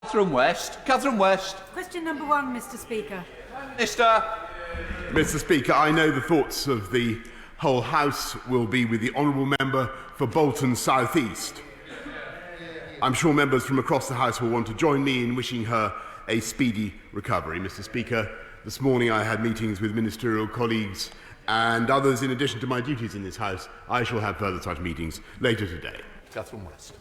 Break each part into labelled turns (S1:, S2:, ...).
S1: Catherine West. Catherine West.
S2: Question number 1, Mr. Speaker.
S3: Mr. Speaker, I know the thoughts of the whole House will be with the honourable member for Bolton South East. I'm sure members from across the House will want to join me in wishing her a speedy recovery. Mr. Speaker, this morning I had meetings with ministerial colleagues and others in addition to my duties in this House. I shall have further such meetings later today.
S1: Catherine West.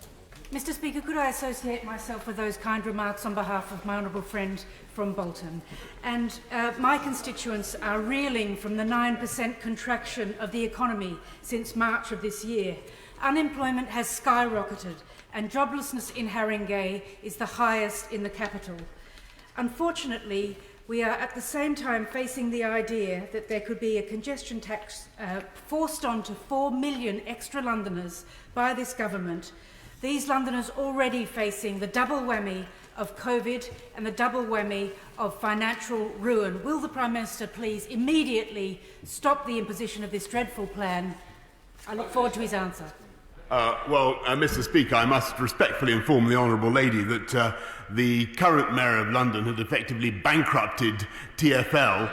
S2: Mr. Speaker, could I associate myself with those kind remarks on behalf of my honourable friend from Bolton? And my constituents are reeling from the 9% contraction of the economy since March of this year. Unemployment has skyrocketed and joblessness in Haringey is the highest in the capital. Unfortunately, we are at the same time facing the idea that there could be a congestion tax forced onto 4 million extra Londoners by this government. These Londoners already facing the double whammy of COVID and the double whammy of financial ruin. Will the Prime Minister please immediately stop the imposition of this dreadful plan? I look forward to his answer.
S3: Mr. Speaker, I must respectfully inform the Honourable Lady that the current Mayor of London had effectively bankrupted TfL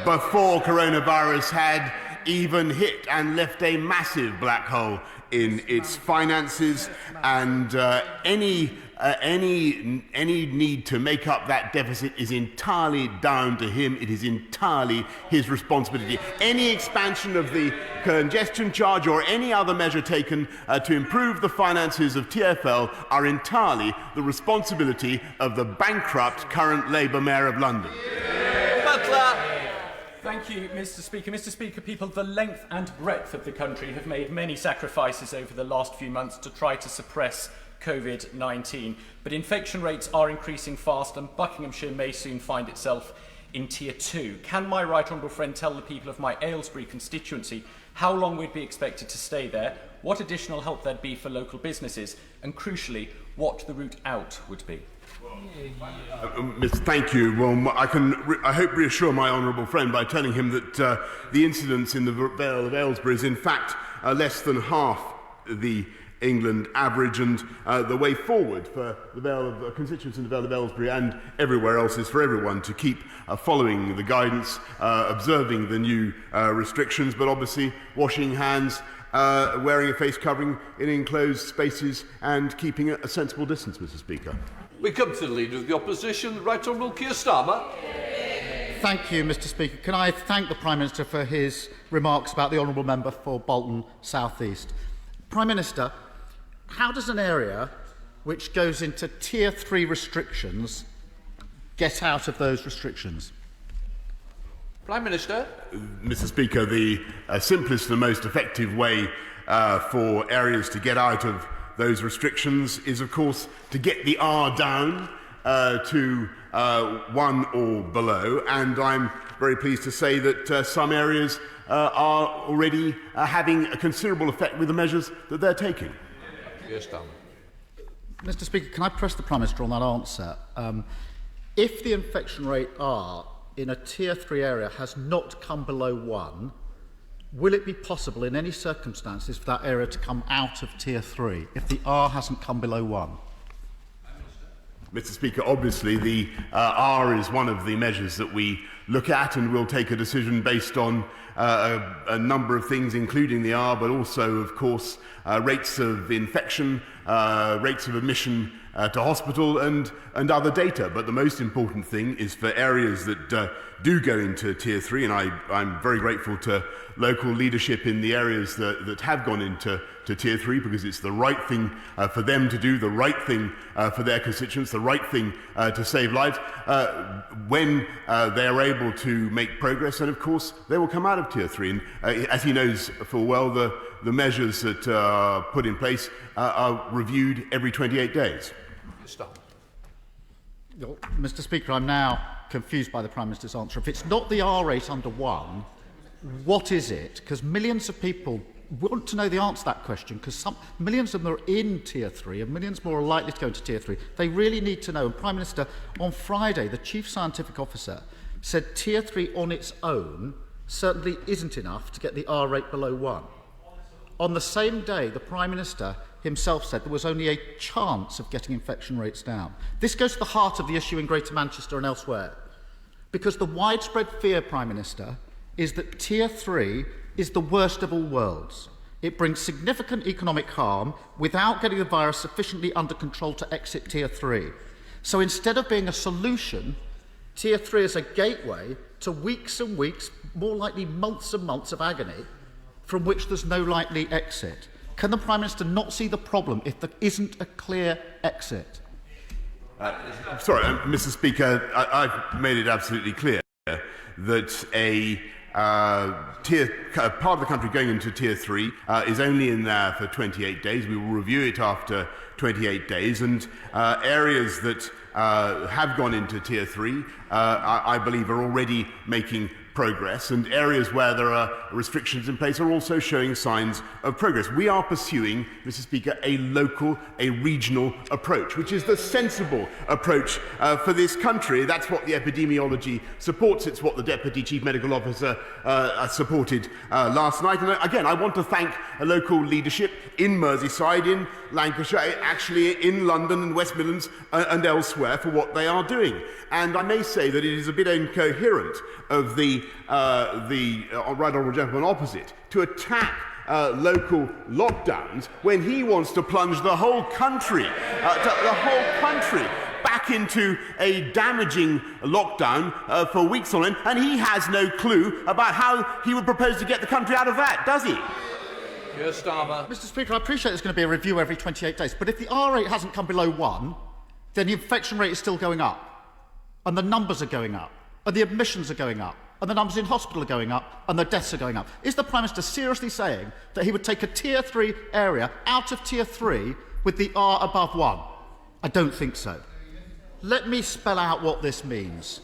S3: before coronavirus had even hit and left a massive black hole in its finances, and any need to make up that deficit is entirely down to him. It is entirely his responsibility. Any expansion of the congestion charge or any other measure taken to improve the finances of TfL are entirely the responsibility of the bankrupt current Labour Mayor of London.
S4: Thank you, Mr. Speaker. Mr. Speaker, people of the length and breadth of the country have made many sacrifices over the last few months to try to suppress COVID-19. But infection rates are increasing fast and Buckinghamshire may soon find itself in Tier 2. Can my right honourable friend tell the people of my Aylesbury constituency how long we'd be expected to stay there, what additional help there'd be for local businesses, and crucially, what the route out would be?
S3: Thank you. Well, I hope reassure my honourable friend by telling him that the incidence in the Vale of Aylesbury is in fact less than half the England average, and the way forward for the constituents in the Vale of Aylesbury and everywhere else is for everyone to keep following the guidance, observing the new restrictions, but obviously washing hands, wearing a face covering in enclosed spaces and keeping a sensible distance, Mr. Speaker.
S1: We come to the Leader of the Opposition, the Right Honourable Keir Stammer.
S5: Thank you, Mr. Speaker. Can I thank the Prime Minister for his remarks about the Honourable Member for Bolton South East. Prime Minister, how does an area which goes into Tier 3 restrictions get out of those restrictions?
S1: Prime Minister.
S3: Mr. Speaker, the simplest and most effective way for areas to get out of those restrictions is, of course, to get the R down to 1 or below, and I'm very pleased to say that some areas are already having a considerable effect with the measures that they're taking.
S1: Yes, Tom.
S5: Mr. Speaker, can I press the Prime Minister on that answer? If the infection rate R in a Tier 3 area has not come below 1, will it be possible in any circumstances for that area to come out of Tier 3 if the R hasn't come below 1?
S3: Mr. Speaker, obviously the R is one of the measures that we look at, and we'll take a decision based on a number of things, including the R, but also, of course, rates of infection, rates of admission to hospital, and other data. But the most important thing is for areas that do go into Tier 3, and I'm very grateful to local leadership in the areas that have gone into Tier 3, because it's the right thing for them to do, the right thing for their constituents, the right thing to save lives. When they are able to make progress, and of course they will come out of Tier 3. And as he knows full well, the measures that are put in place are reviewed every 28 days.
S1: Stop.
S5: Mr. Speaker, I'm now confused by the Prime Minister's answer. If it's not the R rate under 1, what is it? Because millions of people want to know the answer to that question, because millions of them are in Tier 3 and millions more are likely to go into Tier 3. They really need to know. And Prime Minister, on Friday, the Chief Scientific Officer said Tier 3 on its own certainly isn't enough to get the R rate below 1. On the same day, the Prime Minister himself said there was only a chance of getting infection rates down. This goes to the heart of the issue in Greater Manchester and elsewhere, because the widespread fear, Prime Minister, is that Tier 3 is the worst of all worlds. It brings significant economic harm without getting the virus sufficiently under control to exit Tier 3. So instead of being a solution, Tier 3 is a gateway to weeks and weeks, more likely months and months of agony, from which there's no likely exit. Can the Prime Minister not see the problem if there isn't a clear exit?
S3: Sorry, Mr. Speaker, I've made it absolutely clear that a part of the country going into Tier 3 is only in there for 28 days. We will review it after 28 days, and areas that have gone into Tier 3, I believe, are already making progress, and areas where there are restrictions in place are also showing signs of progress. We are pursuing, Mr. Speaker, a local, a regional approach, which is the sensible approach for this country. That's what the epidemiology supports. It's what the Deputy Chief Medical Officer supported last night. And again, I want to thank a local leadership in Merseyside, in Lancashire, actually in London and West Midlands and elsewhere for what they are doing. And I may say that it is a bit incoherent of the right honourable gentleman opposite to attack local lockdowns when he wants to plunge the whole country, back into a damaging lockdown for weeks on end, and he has no clue about how he would propose to get the country out of that, does he?
S1: Keir Stammer.
S5: Mr. Speaker, I appreciate there's going to be a review every 28 days, but if the R rate hasn't come below 1, then the infection rate is still going up, and the numbers are going up, and the admissions are going up, and the numbers in hospital are going up, and the deaths are going up. Is the Prime Minister seriously saying that he would take a Tier 3 area out of Tier 3 with the R above 1? I don't think so. Let me spell out what this means.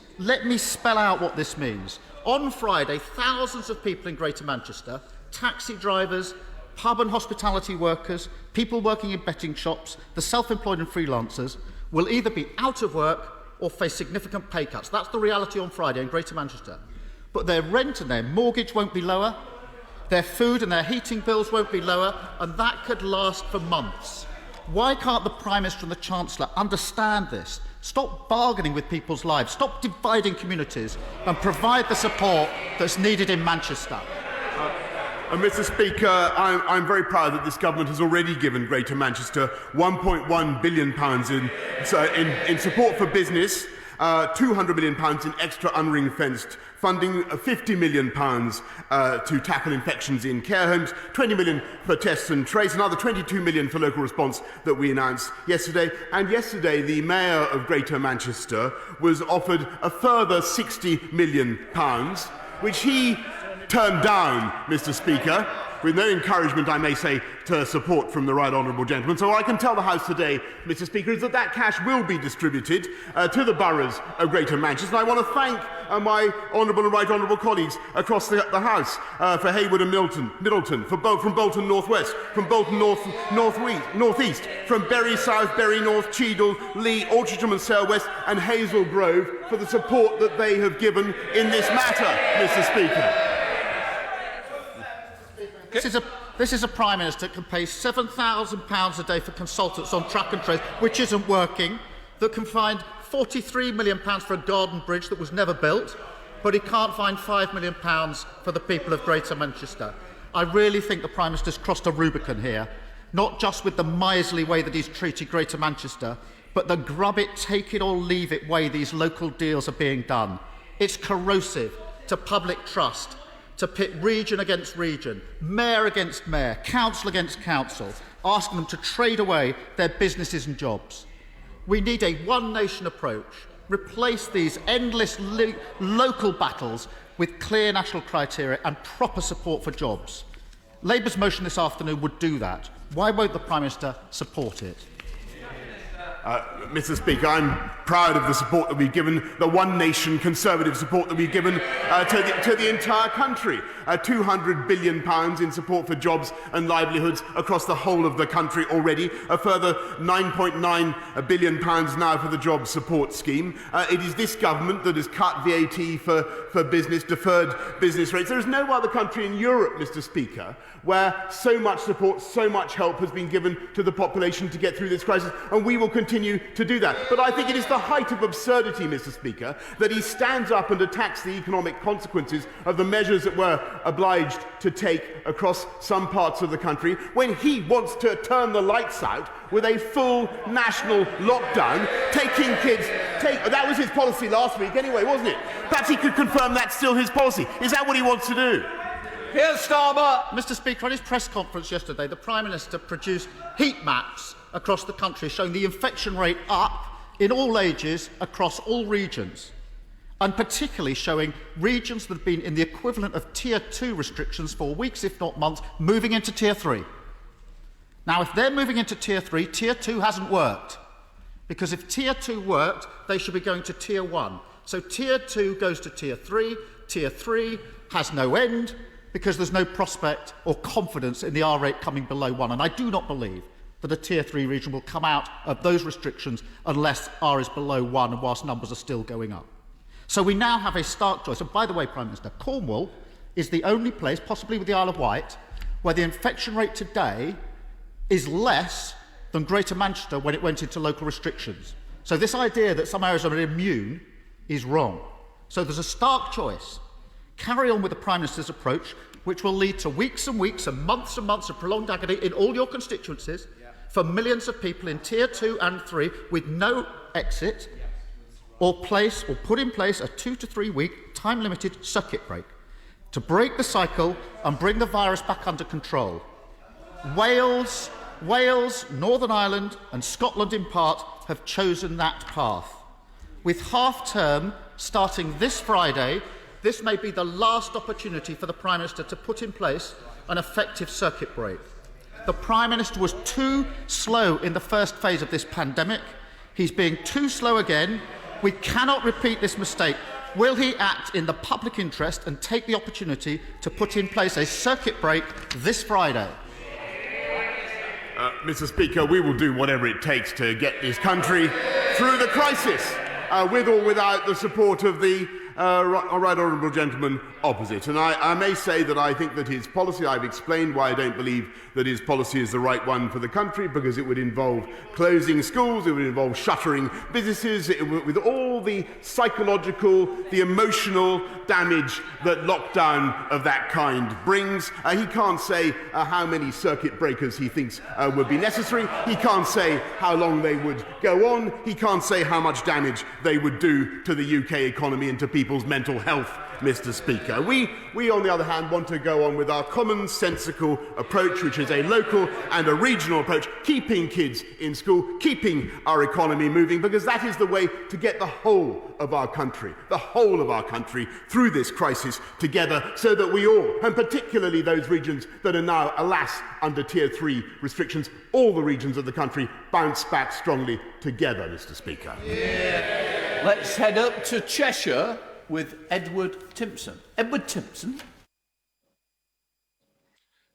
S5: On Friday, thousands of people in Greater Manchester, taxi drivers, pub and hospitality workers, people working in betting shops, the self-employed and freelancers, will either be out of work or face significant pay cuts. That's the reality on Friday in Greater Manchester. But their rent and their mortgage won't be lower, their food and their heating bills won't be lower, and that could last for months. Why can't the Prime Minister and the Chancellor understand this? Stop bargaining with people's lives, stop dividing communities, and provide the support that's needed in Manchester.
S3: Mr. Speaker, I'm very proud that this government has already given Greater Manchester £1.1 billion in support for business, £200 million in extra unring-fenced funding, £50 million to tackle infections in care homes, £20 million for tests and trace, another £22 million for local response that we announced yesterday. And yesterday, the Mayor of Greater Manchester was offered a further £60 million, which he turned down, Mr. Speaker, with no encouragement, I may say, to support from the right honourable gentleman. So what I can tell the House today, Mr. Speaker, is that that cash will be distributed to the boroughs of Greater Manchester. And I want to thank my honourable and right honourable colleagues across the House for Haywood and Middleton, from Bolton North West, from Bolton North East, from Bury South, Bury North, Cheadle, Lee, Altrincham and Sale West, and Hazel Grove for the support that they have given in this matter, Mr. Speaker.
S5: This is a Prime Minister that can pay £7,000 a day for consultants on track and trace, which isn't working, that can find £43 million for a garden bridge that was never built, but he can't find £5 million for the people of Greater Manchester. I really think the Prime Minister's crossed a Rubicon here, not just with the miserly way that he's treated Greater Manchester, but the grub it, take it or leave it way these local deals are being done. It's corrosive to public trust, to pit region against region, mayor against mayor, council against council, asking them to trade away their businesses and jobs. We need a one-nation approach. Replace these endless local battles with clear national criteria and proper support for jobs. Labour's motion this afternoon would do that. Why won't the Prime Minister support it?
S3: Mr. Speaker, I'm proud of the support that we've given, the one nation conservative support that we've given to the entire country. £200 billion in support for jobs and livelihoods across the whole of the country already. A further £9.9 billion now for the job support scheme. It is this government that has cut VAT for business, deferred business rates. There is no other country in Europe, Mr. Speaker, where so much support, so much help has been given to the population to get through this crisis, and we will continue to do that. But I think it is the height of absurdity, Mr. Speaker, that he stands up and attacks the economic consequences of the measures that we're obliged to take across some parts of the country when he wants to turn the lights out with a full national lockdown, taking kids... that was his policy last week anyway, wasn't it? Perhaps he could confirm that's still his policy. Is that what he wants to do?
S1: Keir Stammer.
S5: Mr. Speaker, at his press conference yesterday, the Prime Minister produced heat maps across the country showing the infection rate up in all ages across all regions, and particularly showing regions that have been in the equivalent of Tier 2 restrictions for weeks, if not months, moving into Tier 3. Now, if they're moving into Tier 3, Tier 2 hasn't worked, because if Tier 2 worked, they should be going to Tier 1. So Tier 2 goes to Tier 3, Tier 3 has no end, because there's no prospect or confidence in the R rate coming below 1. And I do not believe that a Tier 3 region will come out of those restrictions unless R is below 1 and whilst numbers are still going up. So we now have a stark choice. And by the way, Prime Minister, Cornwall is the only place, possibly with the Isle of Wight, where the infection rate today is less than Greater Manchester when it went into local restrictions. So this idea that some areas are immune is wrong. So there's a stark choice. Carry on with the Prime Minister's approach, which will lead to weeks and weeks and months of prolonged agony in all your constituencies for millions of people in Tier 2 and 3 with no exit, or put in place a 2 to 3 week time-limited circuit break to break the cycle and bring the virus back under control. Wales, Northern Ireland and Scotland in part have chosen that path. With half-term starting this Friday, this may be the last opportunity for the Prime Minister to put in place an effective circuit break. The Prime Minister was too slow in the first phase of this pandemic. He's being too slow again. We cannot repeat this mistake. Will he act in the public interest and take the opportunity to put in place a circuit break this Friday?
S3: Mr. Speaker, we will do whatever it takes to get this country through the crisis, with or without the support of the right honourable gentleman opposite. And I may say that I think that his policy, I've explained why I don't believe that his policy is the right one for the country, because it would involve closing schools, it would involve shuttering businesses, with all the psychological, the emotional damage that lockdown of that kind brings. He can't say how many circuit breakers he thinks would be necessary. He can't say how long they would go on. He can't say how much damage they would do to the UK economy and to people's mental health, Mr. Speaker. We, on the other hand, want to go on with our commonsensical approach, which is a local and a regional approach, keeping kids in school, keeping our economy moving, because that is the way to get the whole of our country through this crisis together, so that we all, and particularly those regions that are now, alas, under Tier 3 restrictions, all the regions of the country bounce back strongly together, Mr. Speaker.
S1: Yeah. Let's head up to Cheshire with Edward Timpson. Edward Timpson.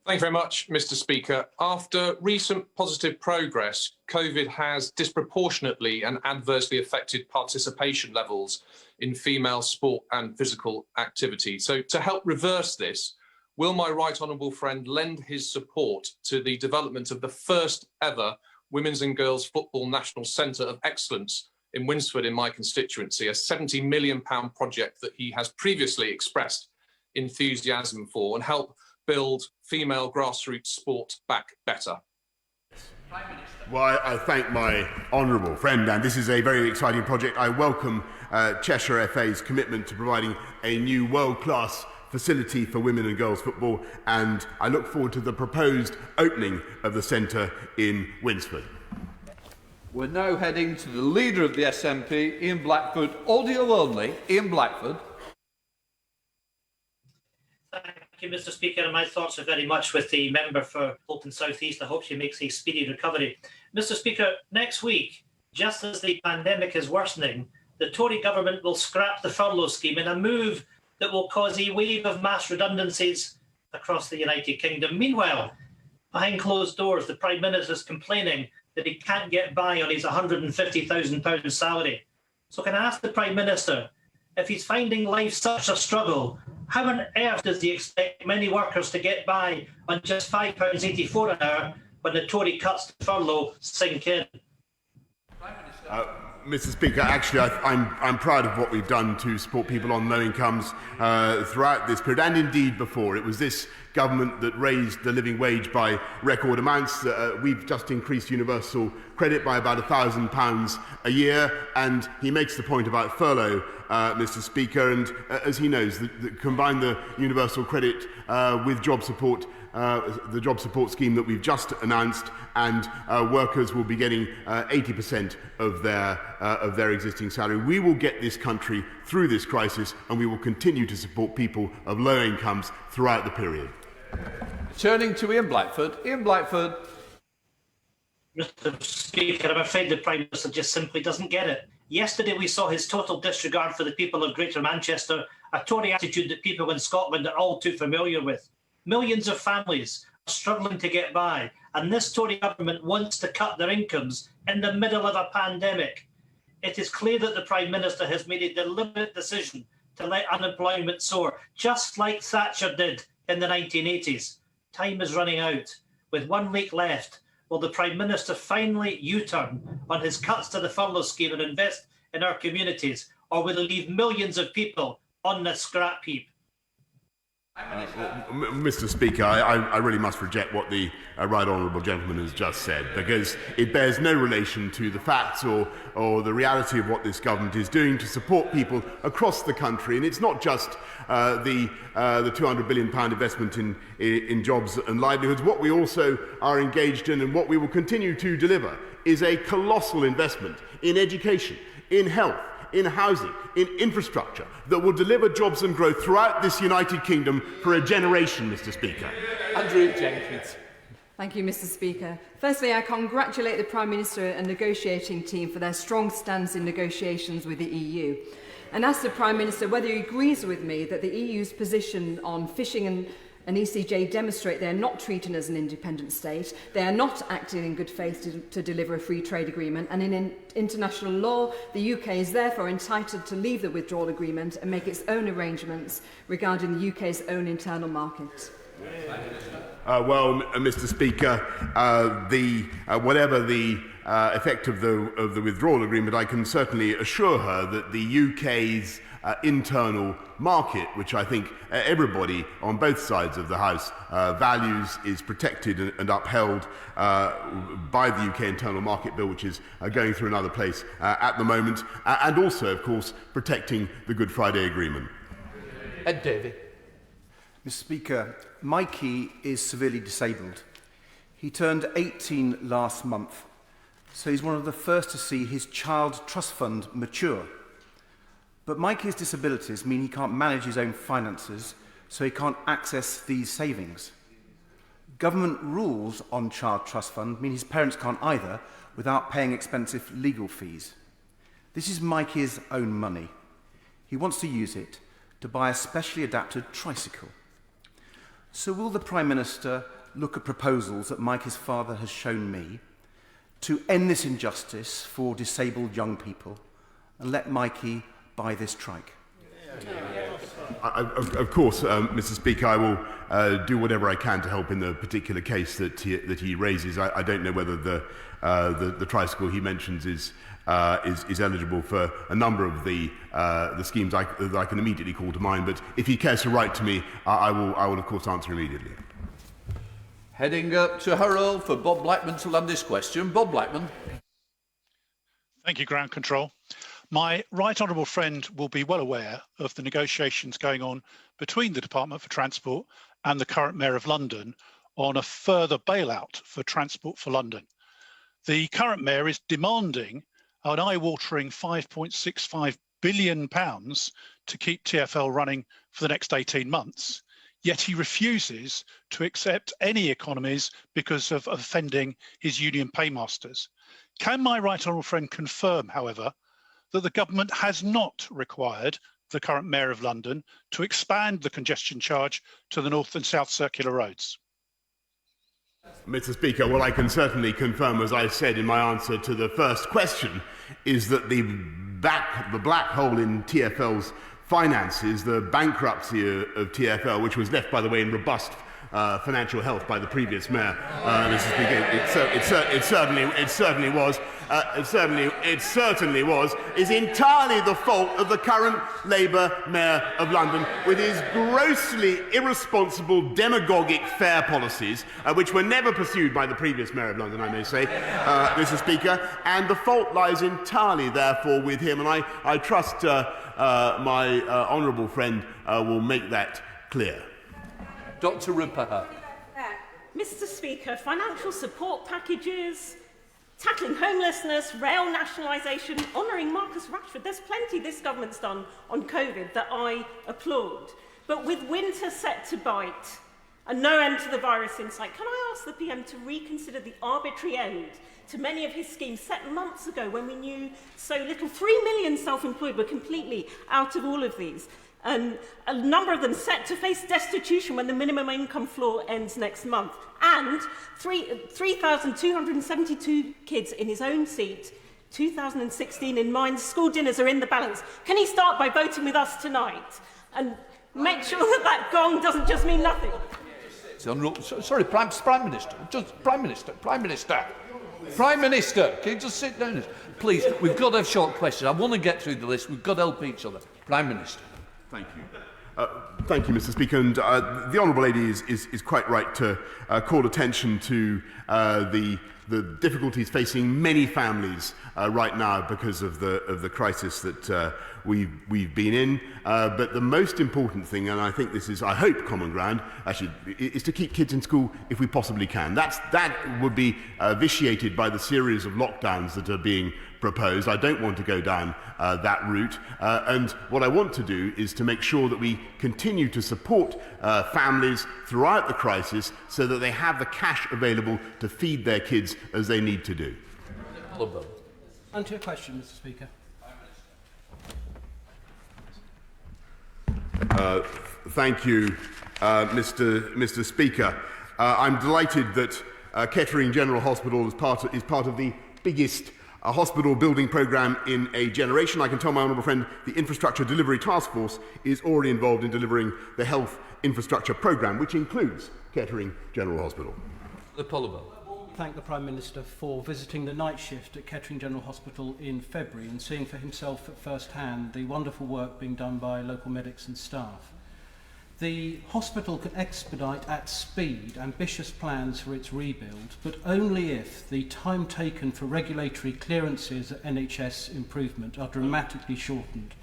S6: Thank you very much, Mr. Speaker. After recent positive progress, COVID has disproportionately and adversely affected participation levels in female sport and physical activity. So to help reverse this, will my right honourable friend lend his support to the development of the first ever Women's and Girls Football National Centre of Excellence in Winsford, in my constituency, a £70 million project that he has previously expressed enthusiasm for, and help build female grassroots sport back better?
S3: Well, I thank my honourable friend, and this is a very exciting project. I welcome Cheshire FA's commitment to providing a new world-class facility for women and girls football, and I look forward to the proposed opening of the centre in Winsford.
S1: We're now heading to the leader of the SNP, Ian Blackford, audio only. Ian Blackford.
S7: Thank you, Mr. Speaker, and my thoughts are very much with the member for Bolton South East. I hope she makes a speedy recovery. Mr. Speaker, next week just as the pandemic is worsening, the Tory government will scrap the furlough scheme in a move that will cause a wave of mass redundancies across the United Kingdom. Meanwhile, behind closed doors, the Prime Minister is complaining that he can't get by on his £150,000 salary. So can I ask the Prime Minister, if he's finding life such a struggle, how on earth does he expect many workers to get by on just £5.84 an hour when the Tory cuts to furlough sink in?
S3: Mr. Speaker, actually, I'm proud of what we've done to support people on low incomes throughout this period, and indeed before. It was this government that raised the living wage by record amounts. We've just increased universal credit by about £1,000 a year, and he makes the point about furlough, Mr. Speaker, and as he knows, combine the universal credit with job support, the job support scheme that we've just announced, and workers will be getting 80% of their existing salary. We will get this country through this crisis, and we will continue to support people of low incomes throughout the period.
S1: Turning to Ian Blackford. Ian Blackford.
S7: Mr. Speaker, I'm afraid the Prime Minister just simply doesn't get it. Yesterday we saw his total disregard for the people of Greater Manchester, a Tory attitude that people in Scotland are all too familiar with. Millions of families are struggling to get by, and this Tory government wants to cut their incomes in the middle of a pandemic. It is clear that the Prime Minister has made a deliberate decision to let unemployment soar, just like Thatcher did in the 1980s. Time is running out. With 1 week left, will the Prime Minister finally U-turn on his cuts to the furlough scheme and invest in our communities, or will he leave millions of people on the scrap heap?
S3: Mr. Speaker, I really must reject what the right honourable gentleman has just said, because it bears no relation to the facts or the reality of what this government is doing to support people across the country. And it's not just the £200 billion investment in jobs and livelihoods. What we also are engaged in, and what we will continue to deliver, is a colossal investment in education, in health, in housing, in infrastructure, that will deliver jobs and growth throughout this United Kingdom for a generation, Mr. Speaker.
S1: Andrew Jenkins.
S8: Thank you, Mr. Speaker. Firstly, I congratulate the Prime Minister and negotiating team for their strong stance in negotiations with the EU, and ask the Prime Minister whether he agrees with me that the EU's position on fishing and ECJ demonstrate they are not treating as an independent state, they are not acting in good faith to deliver a free trade agreement, and in international law, the UK is therefore entitled to leave the withdrawal agreement and make its own arrangements regarding the UK's own internal market.
S3: Well, Mr. Speaker, whatever the effect of the withdrawal agreement, I can certainly assure her that the UK's internal market, which I think everybody on both sides of the House values, is protected and upheld by the UK Internal Market Bill, which is going through another place at the moment, and also, of course, protecting the Good Friday Agreement.
S1: Ed Davey.
S9: Mr. Speaker, Mikey is severely disabled. He turned 18 last month, so he's one of the first to see his child trust fund mature. But Mikey's disabilities mean he can't manage his own finances, so he can't access these savings. Government rules on child trust fund mean his parents can't either, without paying expensive legal fees. This is Mikey's own money. He wants to use it to buy a specially adapted tricycle. So will the Prime Minister look at proposals that Mikey's father has shown me to end this injustice for disabled young people and let Mikey buy this trike?
S3: Of course, Mr. Speaker, I will do whatever I can to help in the particular case that he raises. I don't know whether the tricycle he mentions is eligible for a number of the schemes that I can immediately call to mind. But if he cares to write to me, I will of course answer immediately.
S1: Heading up to Harrow for Bob Blackman to land this question. Bob Blackman.
S10: Thank you, Ground Control. My right honourable friend will be well aware of the negotiations going on between the Department for Transport and the current Mayor of London on a further bailout for Transport for London. The current Mayor is demanding an eye-watering £5.65 billion to keep TfL running for the next 18 months, yet he refuses to accept any economies because of offending his union paymasters. Can my right honourable friend confirm, however, that the government has not required the current Mayor of London to expand the congestion charge to the North and South Circular roads?
S3: Mr. Speaker, what I can certainly confirm, as I said in my answer to the first question, is that the black hole in TfL's finances, the bankruptcy of TfL, which was left, by the way, in robust financial health by the previous mayor, Mr. Speaker, it certainly was, is entirely the fault of the current Labour Mayor of London, with his grossly irresponsible demagogic fare policies, which were never pursued by the previous Mayor of London, I may say, Mr. Speaker, and the fault lies entirely, therefore, with him, and I trust my honourable friend will make that clear.
S1: Dr. Rupaha.
S11: Mr. Speaker, financial support packages, tackling homelessness, rail nationalisation, honouring Marcus Rashford. There's plenty this government's done on COVID that I applaud. But with winter set to bite and no end to the virus in sight, can I ask the PM to reconsider the arbitrary end to many of his schemes set months ago when we knew so little? 3 million self-employed were completely out of all of these. And a number of them set to face destitution when the minimum income floor ends next month. And 3,272 kids in his own seat, 2016 in mind, school dinners are in the balance. Can he start by voting with us tonight and make sure that that gong doesn't just mean nothing?
S1: Sorry, Prime Minister. Prime Minister, can you just sit down? Please, we've got to have short questions. I want to get through the list. We've got to help each other. Prime Minister.
S3: Thank you. Thank you, Mr. Speaker. And the honourable lady is quite right to call attention to the difficulties facing many families right now because of the crisis that we've been in. But the most important thing, and I think this is, I hope, common ground, actually, is to keep kids in school if we possibly can. That would be vitiated by the series of lockdowns that are being proposed. I don't want to go down that route. And what I want to do is to make sure that we continue to support families throughout the crisis so that they have the cash available to feed their kids as they need to do.
S12: On to your question, Mr. Speaker.
S3: Thank you, Mr. Speaker. I'm delighted that Kettering General Hospital is part of the biggest hospital building programme in a generation. I can tell my honourable friend the Infrastructure Delivery Task Force is already involved in delivering the health infrastructure programme, which includes Kettering General Hospital.
S12: Thank the Prime Minister for visiting the night shift at Kettering General Hospital in February and seeing for himself at first hand the wonderful work being done by local medics and staff. The hospital can expedite at speed ambitious plans for its rebuild, but only if the time taken for regulatory clearances at NHS improvement are dramatically shortened.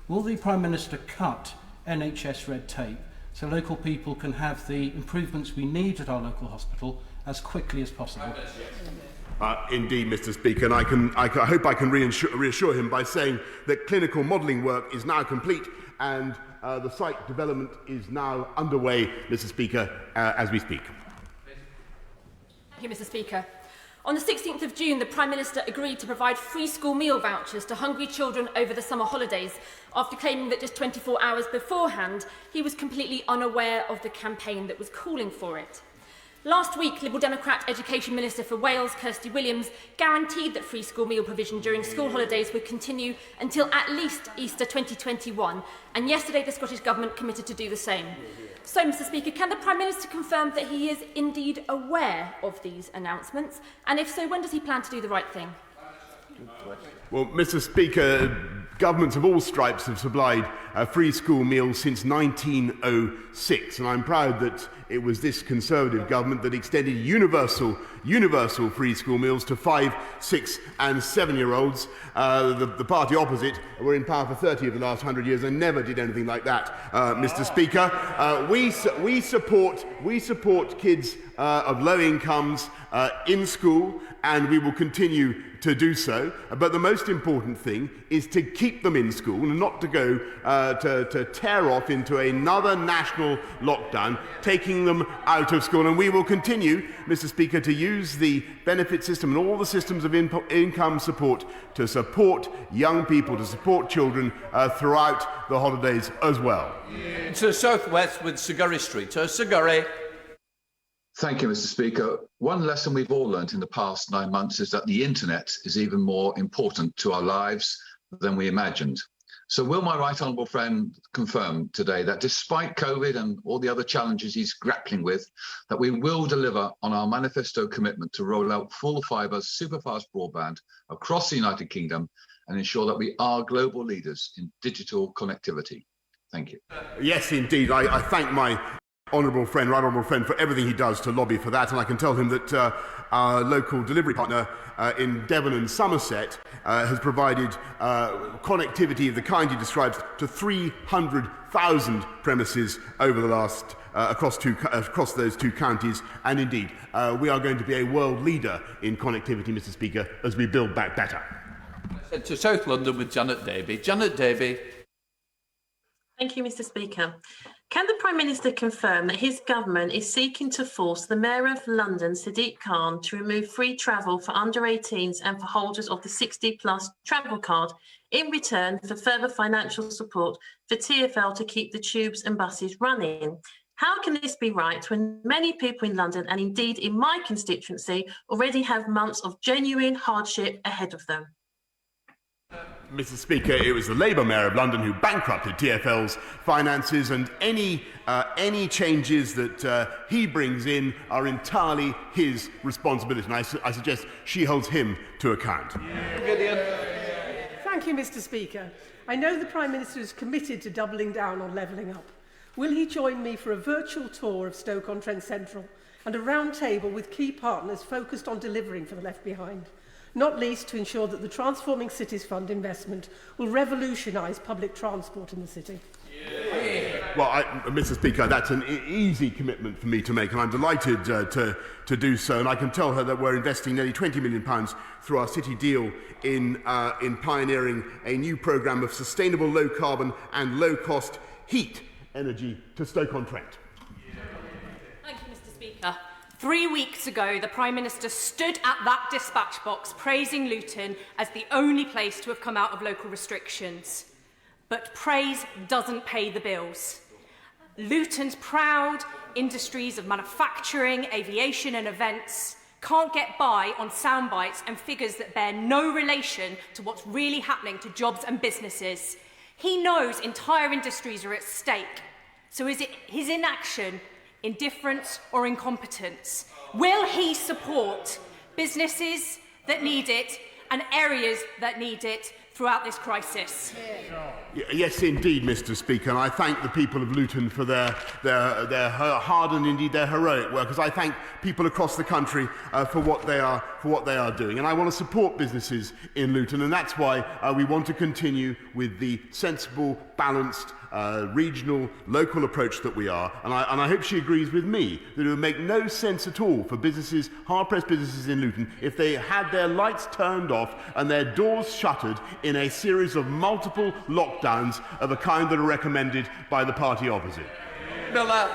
S12: Will the Prime Minister cut NHS red tape so local people can have the improvements we need at our local hospital as quickly as possible?
S3: Indeed, Mr. Speaker, and I hope I can reassure him by saying that clinical modelling work is now complete and the site development is now underway, Mr. Speaker, as we speak.
S13: Thank you, Mr. Speaker. On the 16th of June, the Prime Minister agreed to provide free school meal vouchers to hungry children over the summer holidays, after claiming that just 24 hours beforehand, he was completely unaware of the campaign that was calling for it. Last week, Liberal Democrat Education Minister for Wales, Kirsty Williams, guaranteed that free school meal provision during school holidays would continue until at least Easter 2021, and yesterday the Scottish Government committed to do the same. So, Mr. Speaker, can the Prime Minister confirm that he is indeed aware of these announcements? And if so, when does he plan to do the right thing?
S3: Well, Mr. Speaker, governments of all stripes have supplied free school meals since 1906, and I'm proud that it was this Conservative government that extended universal free school meals to 5, 6 and 7-year-olds. The party opposite were in power for 30 of the last 100 years and never did anything like that, Mr. Speaker. We support kids of low incomes in school, and we will continue to do so. But the most important thing is to keep them in school and not to go to tear off into another national lockdown, taking them out of school. And we will continue, Mr. Speaker, to use the benefit system and all the systems of income support to support young people, to support children throughout the holidays as well.
S1: To South West with Sigurry Street. Sigurry.
S14: Thank you, Mr. Speaker. One lesson we've all learnt in the past 9 months is that the internet is even more important to our lives than we imagined. So will my right honourable friend confirm today that despite COVID and all the other challenges he's grappling with, that we will deliver on our manifesto commitment to roll out full fibre superfast broadband across the United Kingdom and ensure that we are global leaders in digital connectivity? Thank you.
S3: Yes, indeed. I thank my right honourable friend, for everything he does to lobby for that, and I can tell him that our local delivery partner in Devon and Somerset has provided connectivity of the kind he describes to 300,000 premises over the last across those two counties, and indeed we are going to be a world leader in connectivity, Mr. Speaker, as we build back better.
S1: To South London with Janet Davey. Janet Davey.
S15: Thank you, Mr. Speaker. Can the Prime Minister confirm that his government is seeking to force the Mayor of London, Sadiq Khan, to remove free travel for under 18s and for holders of the 60-plus travel card in return for further financial support for TfL to keep the tubes and buses running? How can this be right when many people in London, and indeed in my constituency, already have months of genuine hardship ahead of them?
S3: Mr. Speaker, it was the Labour Mayor of London who bankrupted TfL's finances, and any changes that he brings in are entirely his responsibility, and I suggest she holds him to account.
S16: Thank you, Mr. Speaker. I know the Prime Minister is committed to doubling down on levelling up. Will he join me for a virtual tour of Stoke-on-Trent Central and a round table with key partners focused on delivering for the left behind? Not least to ensure that the Transforming Cities Fund investment will revolutionise public transport in the city.
S3: Well, Mr. Speaker, that's an easy commitment for me to make, and I'm delighted to do so. And I can tell her that we're investing nearly £20 million through our city deal in pioneering a new programme of sustainable, low-carbon and low-cost heat energy to Stoke-on-Trent.
S13: Thank you, Mr. Speaker. 3 weeks ago, the Prime Minister stood at that dispatch box praising Luton as the only place to have come out of local restrictions. But praise doesn't pay the bills. Luton's proud industries of manufacturing, aviation and events can't get by on sound bites and figures that bear no relation to what's really happening to jobs and businesses. He knows entire industries are at stake. So is it his inaction, indifference or incompetence? Will he support businesses that need it and areas that need it throughout this crisis?
S3: Yes, indeed, Mr. Speaker, and I thank the people of Luton for their hard and indeed their heroic work, as I thank people across the country for what they are doing. And I want to support businesses in Luton, and that's why we want to continue with the sensible, balanced, regional, local approach that we are. And I hope she agrees with me that it would make no sense at all for businesses, hard-pressed businesses in Luton, if they had their lights turned off and their doors shuttered in a series of multiple lockdowns of a kind that are recommended by the party opposite.
S1: Miller.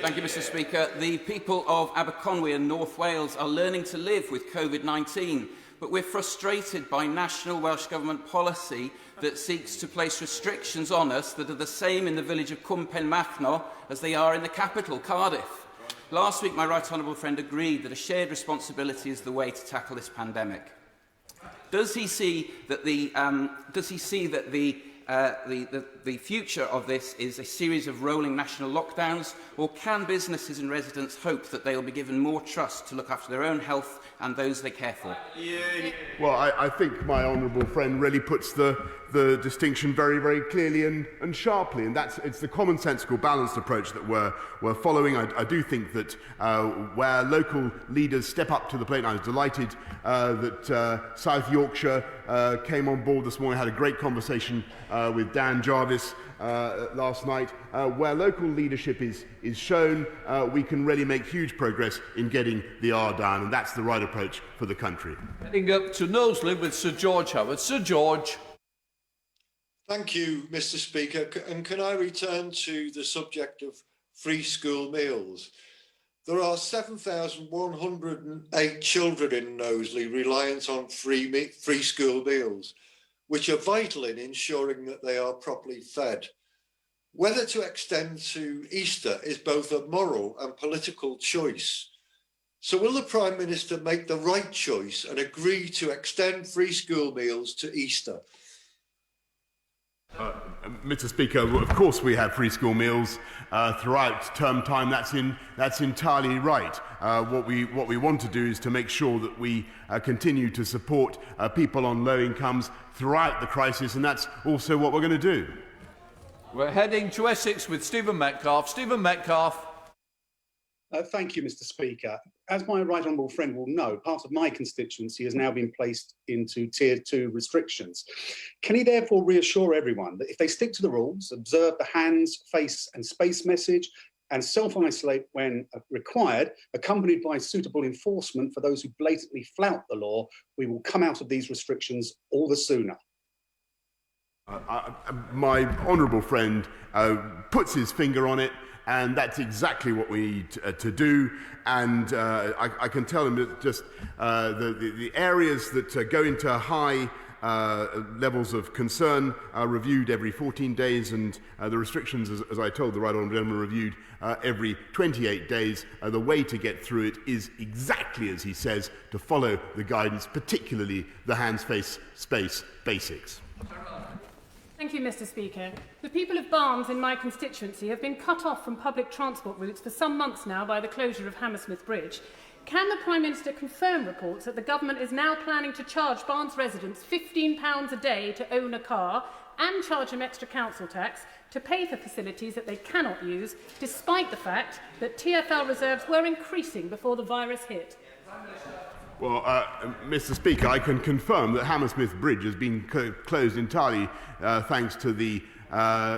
S17: Thank you, Mr. Speaker. The people of Aberconwy and North Wales are learning to live with COVID-19, but we're frustrated by national Welsh Government policy that seeks to place restrictions on us that are the same in the village of Cwm Penmachno as they are in the capital, Cardiff. Last week, my right honourable friend agreed that a shared responsibility is the way to tackle this pandemic. Does he see that the future of this is a series of rolling national lockdowns, or can businesses and residents hope that they will be given more trust to look after their own health and those they care for?
S3: Well, I think my honourable friend really puts the distinction very, very clearly and sharply, and it's the commonsensical, balanced approach that we're following. I do think that where local leaders step up to the plate, and I was delighted that South Yorkshire came on board this morning. I had a great conversation with Dan Jarvis last night. Where local leadership is shown, we can really make huge progress in getting the R down, and that's the right approach for the country.
S1: Heading up to Knowsley with Sir George Howard. Sir George.
S18: Thank you, Mr. Speaker. And can I return to the subject of free school meals? There are 7,108 children in Knowsley reliant on free school meals, which are vital in ensuring that they are properly fed. Whether to extend to Easter is both a moral and political choice. So will the Prime Minister make the right choice and agree to extend free school meals to Easter?
S3: Mr. Speaker, of course we have free school meals throughout term time. That's entirely right. What we want to do is to make sure that we continue to support people on low incomes throughout the crisis, and that's also what we're going to do.
S1: We're heading to Essex with Stephen Metcalfe. Stephen Metcalfe.
S19: Thank you, Mr. Speaker. As my right honourable friend will know, part of my constituency has now been placed into Tier 2 restrictions. Can he therefore reassure everyone that if they stick to the rules, observe the hands, face and space message, and self-isolate when required, accompanied by suitable enforcement for those who blatantly flout the law, we will come out of these restrictions all the sooner?
S3: My honourable friend puts his finger on it, and that's exactly what we need to do. And I can tell him that just the areas that go into high levels of concern are reviewed every 14 days, and the restrictions, as I told the right honourable gentleman, are reviewed every 28 days. The way to get through it is exactly as he says, to follow the guidance, particularly the hands, face, space basics.
S20: Thank you, Mr. Speaker. The people of Barnes in my constituency have been cut off from public transport routes for some months now by the closure of Hammersmith Bridge. Can the Prime Minister confirm reports that the government is now planning to charge Barnes residents £15 a day to own a car and charge them extra council tax to pay for facilities that they cannot use, despite the fact that TfL reserves were increasing before the virus hit?
S3: Well, Mr. Speaker, I can confirm that Hammersmith Bridge has been closed entirely thanks to the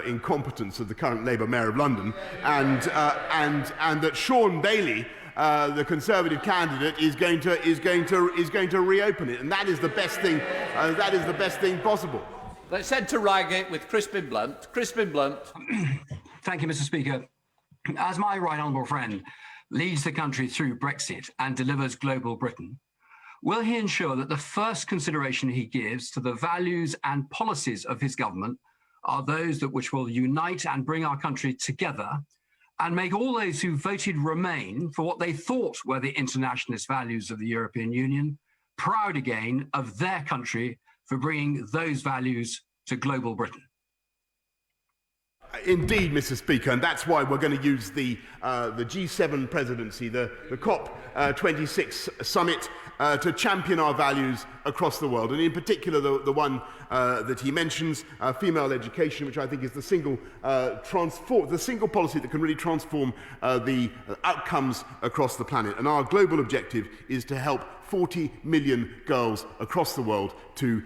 S3: incompetence of the current Labour Mayor of London, and that Sean Bailey, the Conservative candidate, is going to reopen it, and that is the best thing. That is the best thing possible.
S1: Let's head to Reigate with Crispin Blunt. Crispin Blunt.
S21: Thank you, Mr. Speaker. As my right honourable friend leads the country through Brexit and delivers global Britain, will he ensure that the first consideration he gives to the values and policies of his government are those which will unite and bring our country together, and make all those who voted Remain for what they thought were the internationalist values of the European Union proud again of their country for bringing those values to global Britain?
S3: Indeed, Mr. Speaker, and that's why we're going to use the G7 presidency, the COP26 summit, to champion our values across the world, and in particular the one that he mentions, female education, which I think is the single policy that can really transform the outcomes across the planet. And our global objective is to help 40 million girls across the world to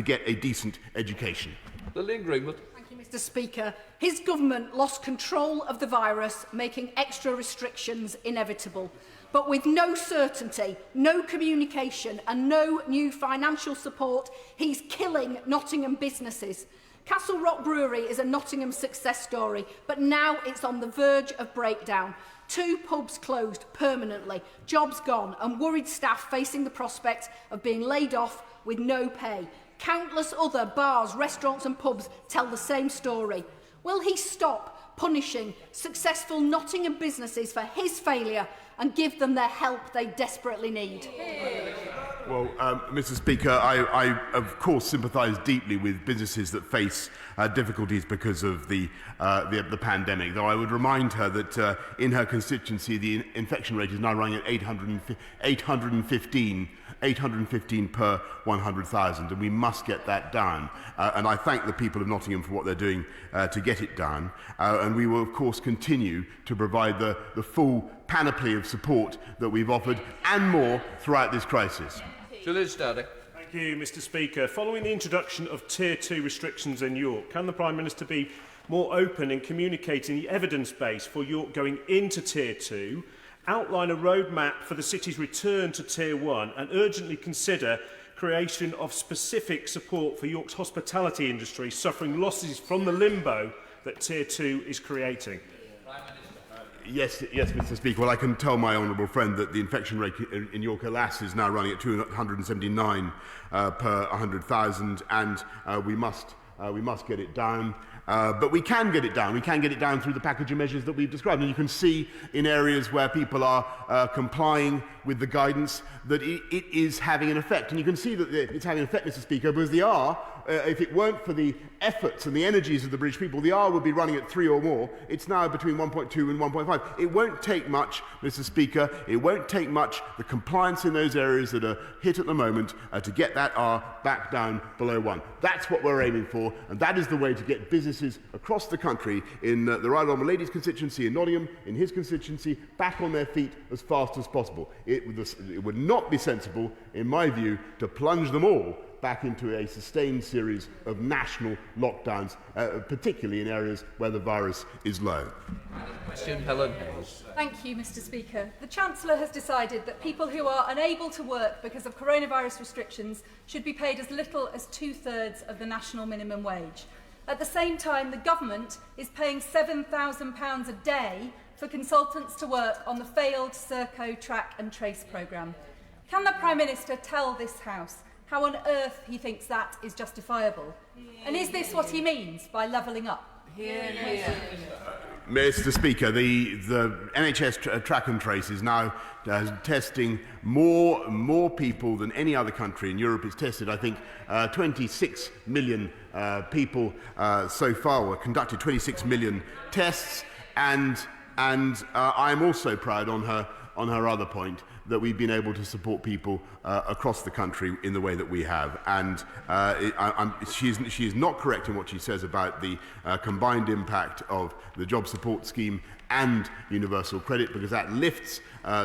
S3: get a decent education.
S1: Lillian Greenwood.
S22: Mr. Speaker, his government lost control of the virus, making extra restrictions inevitable. But with no certainty, no communication and no new financial support, he's killing Nottingham businesses. Castle Rock Brewery is a Nottingham success story, but now it's on the verge of breakdown. 2 pubs closed permanently, jobs gone, and worried staff facing the prospect of being laid off with no pay. Countless other bars, restaurants and pubs tell the same story. Will he stop punishing successful Nottingham businesses for his failure and give them the help they desperately need?
S3: Well, Mr. Speaker, I of course sympathise deeply with businesses that face difficulties because of the pandemic, though I would remind her that in her constituency the infection rate is now running at 815 per 100,000, and we must get that down. And I thank the people of Nottingham for what they're doing to get it down. And we will, of course, continue to provide the full panoply of support that we've offered and more throughout this crisis.
S1: Julian Static.
S23: Thank you, Mr. Speaker. Following the introduction of Tier 2 restrictions in York, can the Prime Minister be more open in communicating the evidence base for York going into Tier 2, outline a roadmap for the city's return to Tier 1 and urgently consider creation of specific support for York's hospitality industry suffering losses from the limbo that Tier 2 is creating?
S3: Yes, Mr. Speaker. Well, I can tell my honourable friend that the infection rate in York, alas, is now running at 279 per 100,000, and we must get it down. But we can get it down. We can get it down through the package of measures that we've described. And you can see in areas where people are complying with the guidance that it is having an effect. And you can see that it's having an effect, Mr. Speaker, because the R, if it weren't for the efforts and the energies of the British people, the R would be running at 3 or more. It's now between 1.2 and 1.5. It won't take much, Mr. Speaker. It won't take much, the compliance in those areas that are hit at the moment, to get that R back down below 1. That's what we're aiming for, and that is the way to get businesses across the country, in the Right Honourable Lady's constituency in Nottingham, in his constituency, back on their feet as fast as possible. It would not be sensible, in my view, to plunge them all back into a sustained series of national lockdowns, particularly in areas where the virus is low.
S22: Thank you, Mr. Speaker. The Chancellor has decided that people who are unable to work because of coronavirus restrictions should be paid as little as 2/3 of the national minimum wage. At the same time, the government is paying £7,000 a day for consultants to work on the failed Serco Track and Trace programme. Can the Prime Minister tell this House how on earth he thinks that is justifiable? And is this what he means by levelling up?
S3: Mr. Speaker, the NHS Track and Trace is now testing more people than any other country in Europe. It's tested, I think, 26 million people so far, or conducted 26 million tests, and I'm also proud on her other point that we've been able to support people across the country in the way that we have. And she is not correct in what she says about the combined impact of the job support scheme and universal credit, because that lifts,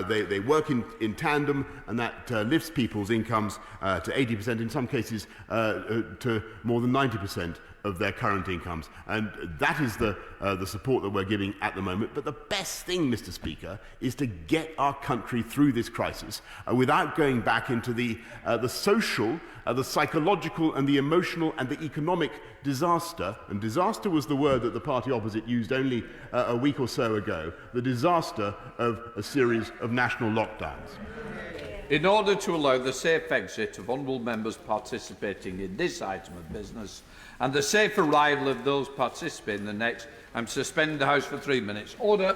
S3: they work in tandem, and that lifts people's incomes to 80%, in some cases to more than 90% of their current incomes. And that is the support that we're giving at the moment. But the best thing, Mr. Speaker, is to get our country through this crisis without going back into the social, the psychological and the emotional and the economic disaster. And disaster was the word that the party opposite used only a week or so ago. The disaster of a series of national lockdowns.
S1: In order to allow the safe exit of honourable members participating in this item of business and the safe arrival of those participating in the next, I'm suspending the House for 3 minutes. Order.